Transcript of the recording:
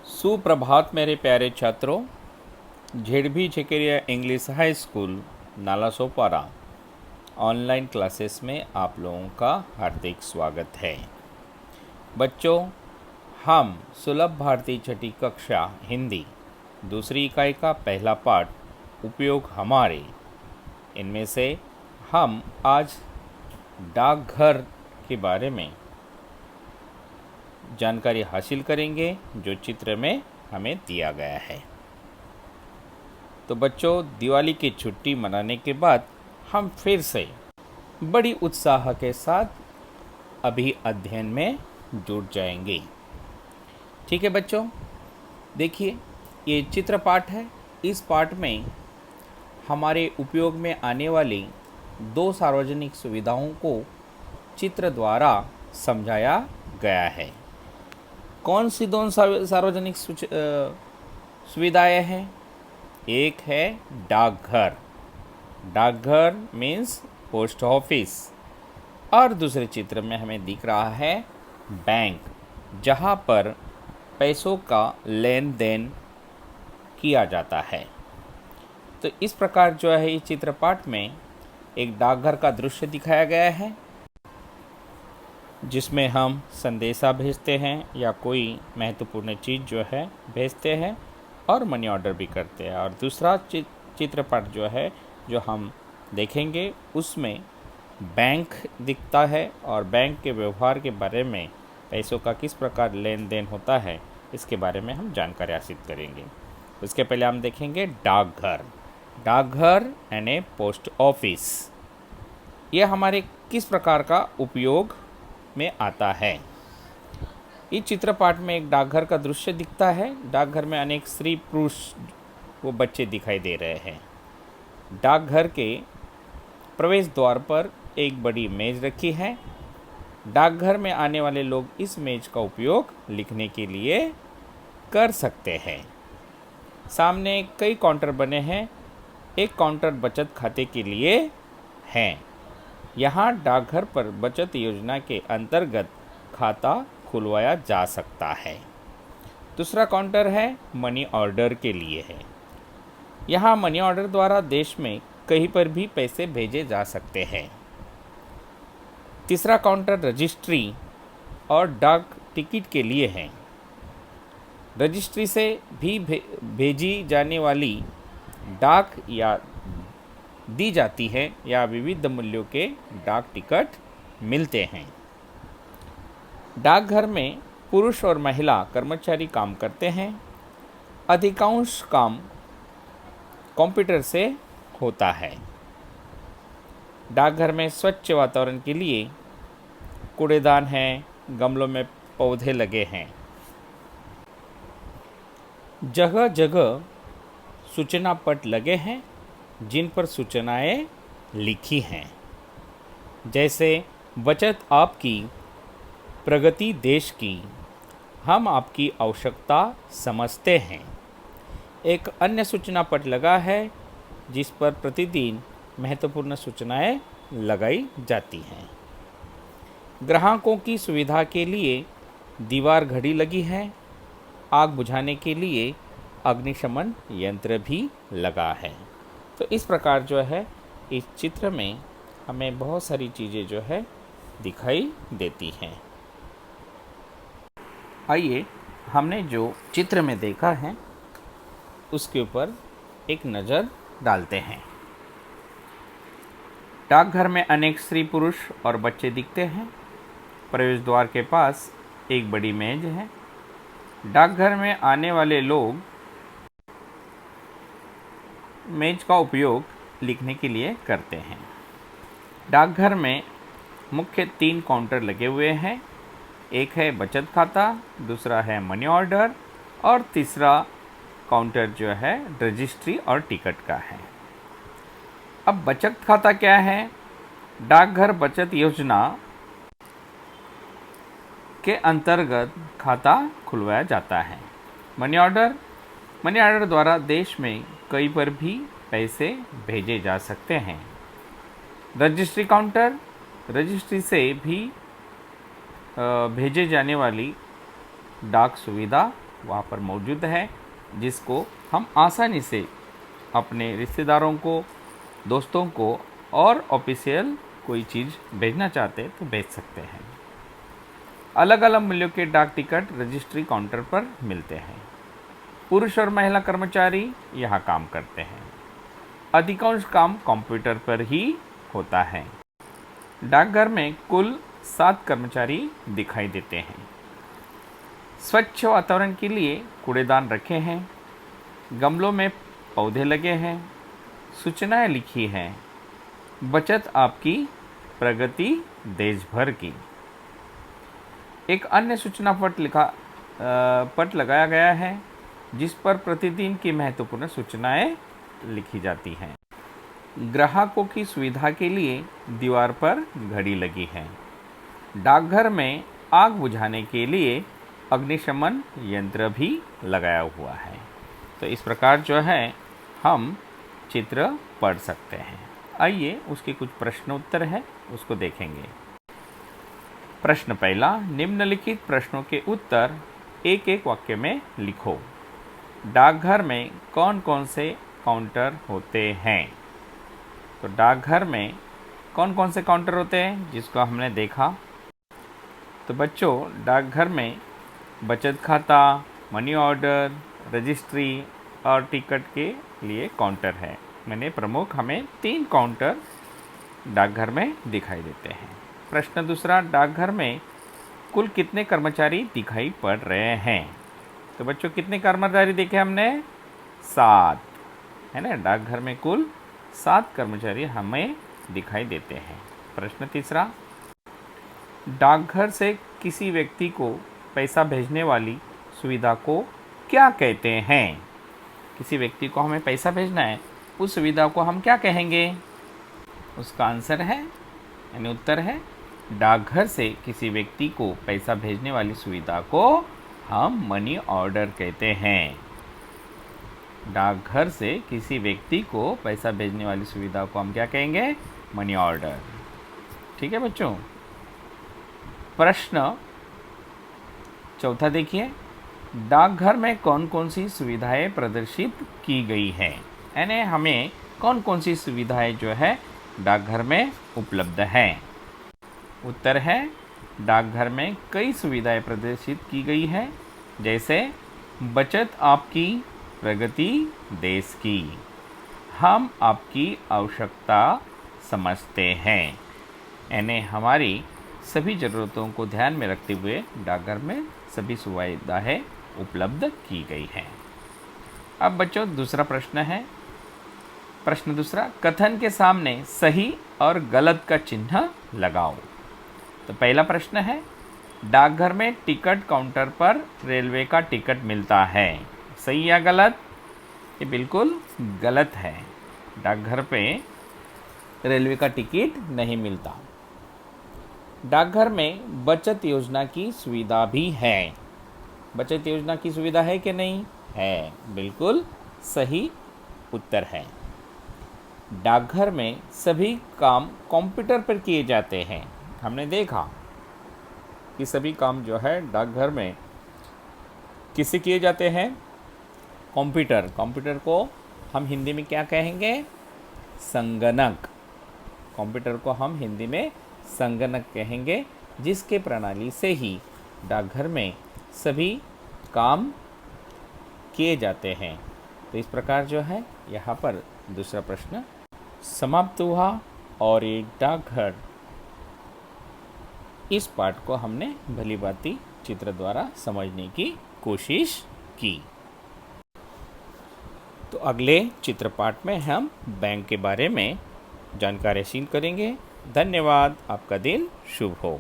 सुप्रभात मेरे प्यारे छात्रों। ZB Zakaria English high school Nalasopara online classes में आप लोगों का हार्दिक स्वागत है। बच्चों, हम सुलभ भारती छठी कक्षा हिंदी दूसरी इकाई का पहला पाठ उपयोग हमारे इनमें से हम आज डाकघर के बारे में जानकारी हासिल करेंगे जो चित्र में हमें दिया गया है। तो बच्चों, दिवाली की छुट्टी मनाने के बाद हम फिर से बड़ी उत्साह के साथ अभी अध्ययन में जुट जाएंगे। ठीक है बच्चों, देखिए ये चित्र पाठ है। इस पाठ में हमारे उपयोग में आने वाली दो सार्वजनिक सुविधाओं को चित्र द्वारा समझाया गया है। कौन सी दोनों सार्वजनिक सुविधाएं हैं? एक है डाकघर, डाकघर मीन्स पोस्ट ऑफिस, और दूसरे चित्र में हमें दिख रहा है बैंक, जहां पर पैसों का लेन देन किया जाता है। तो इस प्रकार जो है इस चित्रपाठ में एक डाकघर का दृश्य दिखाया गया है जिसमें हम संदेशा भेजते हैं या कोई महत्वपूर्ण चीज़ जो है भेजते हैं और मनी ऑर्डर भी करते हैं। और दूसरा चित्रपट जो है जो हम देखेंगे उसमें बैंक दिखता है और बैंक के व्यवहार के बारे में, पैसों का किस प्रकार लेन देन होता है इसके बारे में हम जानकारी हासिल करेंगे। उसके पहले हम देखेंगे डाकघर। डाकघर यानी पोस्ट ऑफिस, ये हमारे किस प्रकार का उपयोग में आता है। इस चित्रपाठ में एक डाकघर का दृश्य दिखता है। डाकघर में अनेक स्त्री पुरुष वो बच्चे दिखाई दे रहे हैं। डाकघर के प्रवेश द्वार पर एक बड़ी मेज रखी है। डाकघर में आने वाले लोग इस मेज का उपयोग लिखने के लिए कर सकते हैं। सामने कई काउंटर बने हैं। एक काउंटर बचत खाते के लिए है। यहाँ डाकघर पर बचत योजना के अंतर्गत खाता खुलवाया जा सकता है। दूसरा काउंटर है मनी ऑर्डर के लिए है। यहाँ मनी ऑर्डर द्वारा देश में कहीं पर भी पैसे भेजे जा सकते हैं। तीसरा काउंटर रजिस्ट्री और डाक टिकट के लिए है। रजिस्ट्री से भी भेजी जाने वाली डाक या दी जाती है या विविध मूल्यों के डाक टिकट मिलते हैं। डाकघर में पुरुष और महिला कर्मचारी काम करते हैं। अधिकांश काम कंप्यूटर से होता है। डाकघर में स्वच्छ वातावरण के लिए कूड़ेदान है, गमलों में पौधे लगे हैं। जगह जगह सूचना पट लगे हैं जिन पर सूचनाएं लिखी हैं, जैसे बचत आपकी प्रगति देश की, हम आपकी आवश्यकता समझते हैं। एक अन्य सूचना पट लगा है जिस पर प्रतिदिन महत्वपूर्ण सूचनाएं लगाई जाती हैं। ग्राहकों की सुविधा के लिए दीवार घड़ी लगी है। आग बुझाने के लिए अग्निशमन यंत्र भी लगा है। तो इस प्रकार जो है इस चित्र में हमें बहुत सारी चीज़ें जो है दिखाई देती हैं। आइए हमने जो चित्र में देखा है उसके ऊपर एक नज़र डालते हैं। डाकघर में अनेक स्त्री पुरुष और बच्चे दिखते हैं। प्रवेश द्वार के पास एक बड़ी मेज है। डाकघर में आने वाले लोग मेज का उपयोग लिखने के लिए करते हैं। डाकघर में मुख्य 3 काउंटर लगे हुए हैं। एक है बचत खाता, दूसरा है मनी ऑर्डर और तीसरा काउंटर जो है रजिस्ट्री और टिकट का है। अब बचत खाता क्या है? डाकघर बचत योजना के अंतर्गत खाता खुलवाया जाता है। मनी ऑर्डर द्वारा देश में कहीं पर भी पैसे भेजे जा सकते हैं। रजिस्ट्री काउंटर, रजिस्ट्री से भी भेजे जाने वाली डाक सुविधा वहाँ पर मौजूद है, जिसको हम आसानी से अपने रिश्तेदारों को, दोस्तों को और ऑफिशियल कोई चीज़ भेजना चाहते तो भेज सकते हैं। अलग अलग मूल्यों के डाक टिकट रजिस्ट्री काउंटर पर मिलते हैं। पुरुष और महिला कर्मचारी यहाँ काम करते हैं। अधिकांश काम कंप्यूटर पर ही होता है। डाकघर में कुल 7 कर्मचारी दिखाई देते हैं। स्वच्छ वातावरण के लिए कूड़ेदान रखे हैं। गमलों में पौधे लगे हैं। सूचनाएं लिखी हैं। बचत आपकी प्रगति देश भर की। एक अन्य सूचना पट लगाया गया है, जिस पर प्रतिदिन की महत्वपूर्ण सूचनाएं लिखी जाती हैं। ग्राहकों की सुविधा के लिए दीवार पर घड़ी लगी है। डाकघर में आग बुझाने के लिए अग्निशमन यंत्र भी लगाया हुआ है। तो इस प्रकार जो है हम चित्र पढ़ सकते हैं। आइए उसके कुछ प्रश्न उत्तर है, उसको देखेंगे। प्रश्न पहला, निम्नलिखित प्रश्नों के उत्तर एक एक वाक्य में लिखो। डाकघर में कौन कौन से काउंटर होते हैं? तो डाकघर में कौन कौन से काउंटर होते हैं जिसको हमने देखा। तो बच्चों, डाकघर में बचत खाता, मनी ऑर्डर, रजिस्ट्री और टिकट के लिए काउंटर है। मैंने प्रमुख हमें 3 काउंटर डाकघर में दिखाई देते हैं। प्रश्न दूसरा, डाकघर में कुल कितने कर्मचारी दिखाई पड़ रहे हैं? तो बच्चों, कितने कर्मचारी देखे हमने? 7, है ना। डाकघर में कुल 7 कर्मचारी हमें दिखाई देते हैं। प्रश्न तीसरा, डाकघर से किसी व्यक्ति को पैसा भेजने वाली सुविधा को क्या कहते हैं? किसी व्यक्ति को हमें पैसा भेजना है, उस सुविधा को हम क्या कहेंगे? उसका आंसर है, यानी उत्तर है, डाकघर से किसी व्यक्ति को पैसा भेजने वाली सुविधा को हम मनी ऑर्डर कहते हैं। डाकघर से किसी व्यक्ति को पैसा भेजने वाली सुविधा को हम क्या कहेंगे? Money order. ठीक है बच्चों। प्रश्न चौथा देखिए, डाकघर में कौन कौन सी सुविधाएं प्रदर्शित की गई हैं? यानी हमें कौन कौन सी सुविधाएं जो है डाकघर में उपलब्ध हैं? उत्तर है, डाकघर में कई सुविधाएं प्रदर्शित की गई है, जैसे बचत आपकी प्रगति देश की, हम आपकी आवश्यकता समझते हैं। यानी हमारी सभी ज़रूरतों को ध्यान में रखते हुए डाकघर में सभी सुविधाएं उपलब्ध की गई हैं। अब बच्चों, दूसरा प्रश्न है। प्रश्न दूसरा, कथन के सामने सही और गलत का चिन्ह लगाओ। तो पहला प्रश्न है, डाकघर में टिकट काउंटर पर रेलवे का टिकट मिलता है। सही या गलत? ये बिल्कुल गलत है। डाकघर पे रेलवे का टिकट नहीं मिलता। डाकघर में बचत योजना की सुविधा भी है। बचत योजना की सुविधा है कि नहीं? है, बिल्कुल सही उत्तर है। डाकघर में सभी काम कंप्यूटर पर किए जाते हैं। हमने देखा कि सभी काम जो है डाकघर में किससे किए जाते हैं? कंप्यूटर। कंप्यूटर को हम हिंदी में क्या कहेंगे? संगणक। कंप्यूटर को हम हिंदी में संगणक कहेंगे, जिसके प्रणाली से ही डाकघर में सभी काम किए जाते हैं। तो इस प्रकार जो है यहाँ पर दूसरा प्रश्न समाप्त हुआ और ये डाकघर, इस पाठ को हमने भली भांति चित्र द्वारा समझने की कोशिश की। तो अगले चित्र पाठ में हम बैंक के बारे में जानकारी हासिल करेंगे। धन्यवाद। आपका दिन शुभ हो।